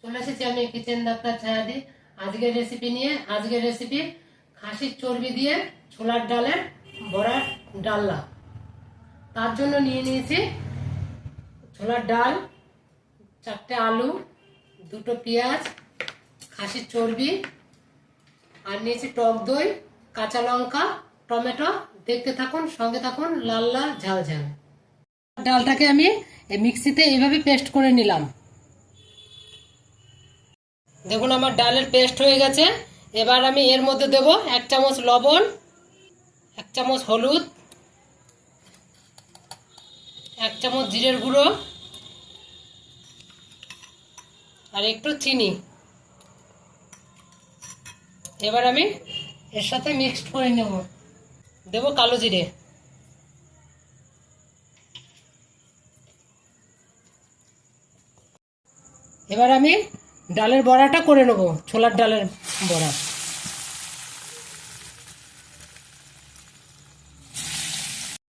চলে এসেছি আমি কিচেন ডাক্তার ছায়াদি। আজকের রেসিপি খাসির চর্বি দিয়ে ছোলার ডালের বড়ার ডালনা। তার জন্য নিয়ে নিয়েছি ছোলার ডাল, 4টে আলু, 2টো পেঁয়াজ, খাসির চর্বি, আর নিয়েছি টক দই, কাঁচা লঙ্কা, টমেটো। দেখতে থাকুন, সঙ্গে থাকুন, লাল লাল ঝাল ঝাল। ডালটাকে আমি মিক্সিতে এইভাবে পেস্ট করে নিলাম। দেখুন আমার ডালের পেস্ট হয়ে গেছে। এবার আমি এর মধ্যে দেব 1 চামচ লবণ, 1 চামচ হলুদ, 1 চামচ জিরের গুঁড়ো আর একটু চিনি। এবার আমি এর সাথে মিক্সড করে নেব। দেব কালো জিরে। এবার আমি ডালের বড়াটা করে নেব, ছোলার ডালের বড়া।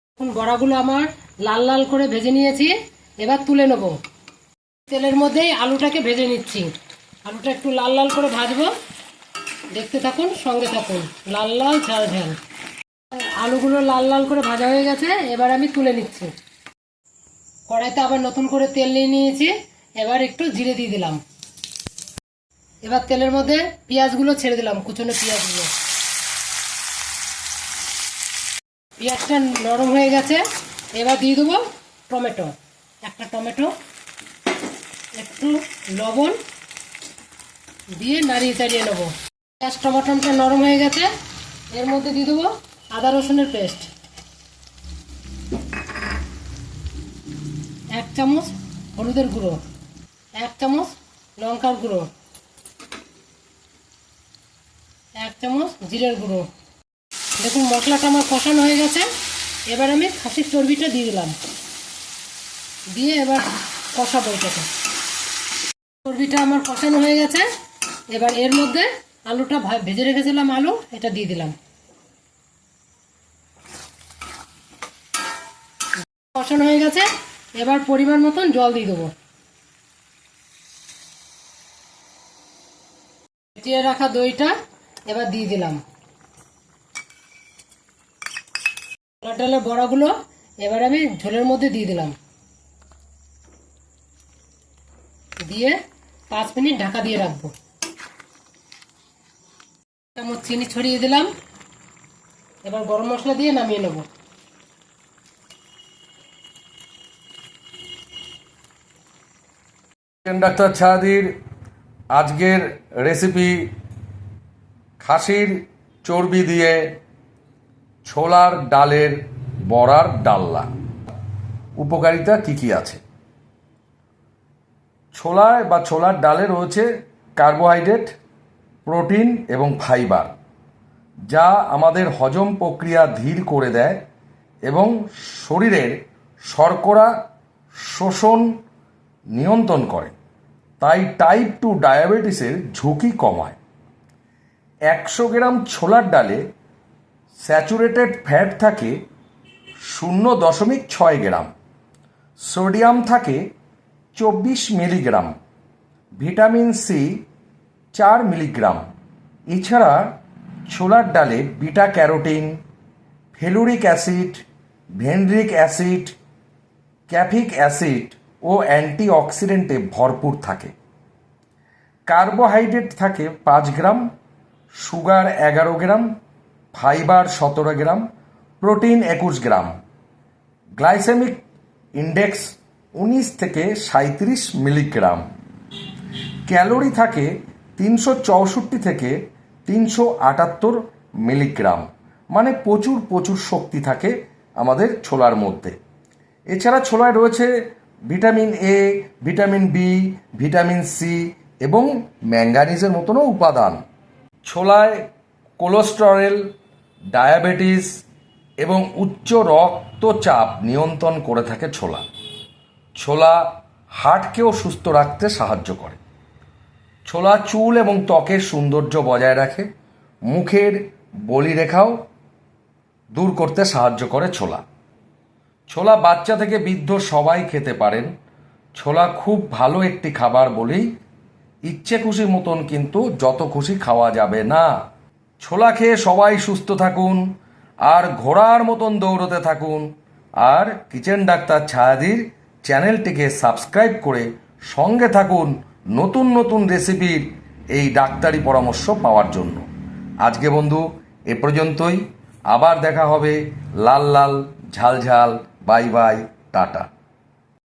এখন বড়াগুলো আমার লাল লাল করে ভেজে নিয়েছি, এবার তুলে নেব। তেলের মধ্যেই আলুটাকে ভেজে নিচ্ছি। আলুটা একটু লাল লাল করে ভাজবো, দেখতে থাকুন, সঙ্গে থাকুন, লাল লাল ঝাল ঝাল। আলুগুলো লাল লাল করে ভাজা হয়ে গেছে, এবার আমি তুলে নিচ্ছি। কড়াইতে আবার নতুন করে তেল নিয়ে নিয়েছি, এবার একটু জিরে দিয়ে দিলাম। এবার তেলের মধ্যে পেঁয়াজগুলো ছেড়ে দিলাম, কুচনো পেঁয়াজগুলো। পেঁয়াজটা নরম হয়ে গেছে, এবার দিয়ে দেবো টমেটো। 1টা টমেটো, একটু লবণ দিয়ে নাড়িয়ে চাড়িয়ে নেবো। পেঁয়াজ টমেটোটা নরম হয়ে গেছে, এর মধ্যে দিয়ে দেবো আদা রসুনের পেস্ট, 1 চামচ হলুদের গুঁড়ো, 1 চামচ লঙ্কার গুঁড়ো, 1 চামচ জিরের গুঁড়ো। দেখুন মশলাটা আমার কষানো হয়ে গেছে। এবার আমি খাসির চর্বিটা দিয়ে দিলাম, দিয়ে এবার কষাবো এটাকে। চর্বিটা আমার কষানো হয়ে গেছে, এবার এর মধ্যে আলুটা ভেজে রেখেছিলাম, আলু এটা দিয়ে দিলাম। কষানো হয়ে গেছে, এবার পরিমাণ মতন জল দিয়ে দেবো। ফেটিয়ে রাখা দইটা এবার দিয়ে দিলাম। ছোলার ডালের বড়াগুলো এবার আমি ঝোলের মধ্যে দিয়ে দিলাম, দিয়ে 5 মিনিট ঢাকা দিয়ে রাখবো। 1 চামচ চিনি ছড়িয়ে দিলাম। এবার গরম মশলা দিয়ে নামিয়ে নেব। ডাক্তার ছায়াদির আজকের রেসিপি খাসির চর্বি দিয়ে ছোলার ডালের বড়ার ডালনা। উপকারিতা কি কি আছে? ছোলায় বা ছোলার ডালে রয়েছে কার্বোহাইড্রেট, প্রোটিন এবং ফাইবার, যা আমাদের হজম প্রক্রিয়া ধীর করে দেয় এবং শরীরের শর্করা শোষণ নিয়ন্ত্রণ করে, তাই টাইপ 2 ডায়াবেটিসের ঝুঁকি কমায়। 100 গ্রাম ছোলার ডালে স্যাচুরেটেড ফ্যাট থাকে 0.6 গ্রাম, সোডিয়াম থাকে 24 মিলিগ্রাম, ভিটামিন সি 4 মিলিগ্রাম। এছাড়া ছোলার ডালে বিটা ক্যারোটিন, ফেলুরিক অ্যাসিড, ভেনরিক অ্যাসিড, ক্যাফিক অ্যাসিড ও অ্যান্টিঅক্সিডেন্টে ভরপুর থাকে। কার্বোহাইড্রেট থাকে 5 gram, sugar 11 gram, fibre 17 gram, protein 21 gram. Glycemic index 19 থেকে 37 মিলিগ্রাম। ক্যালোরি থাকে 364 থেকে 378 মিলিগ্রাম। মানে প্রচুর শক্তি থাকে আমাদের ছোলার মধ্যে। এছাড়া ছোলায় রয়েছে vitamin A, vitamin B, vitamin C এবং ম্যাঙ্গানিজের মতনও উপাদান। ছোলায় কোলেস্টেরল, ডায়াবেটিস এবং উচ্চ রক্তচাপ নিয়ন্ত্রণ করে থাকে ছোলা। ছোলা হার্টকেও সুস্থ রাখতে সাহায্য করে। ছোলা চুল এবং ত্বকের সৌন্দর্য বজায় রাখে। মুখের বলিরেখাও দূর করতে সাহায্য করে ছোলা। ছোলা বাচ্চা থেকে বৃদ্ধ সবাই খেতে পারেন। ছোলা খুব ভালো একটি খাবার বলেই ইচ্ছে খুশি মতন কিন্তু যত খুশি খাওয়া যাবে না। ছোলা খেয়ে সবাই সুস্থ থাকুন আর ঘোড়ার মতন দৌড়তে থাকুন। আর কিচেন ডাক্তার ছায়াদির চ্যানেলটিকে সাবস্ক্রাইব করে সঙ্গে থাকুন নতুন নতুন রেসিপির এই ডাক্তারি পরামর্শ পাওয়ার জন্য। আজকে বন্ধু এ পর্যন্তই। আবার দেখা হবে। লাল লাল ঝাল ঝাল। Bye bye, tata.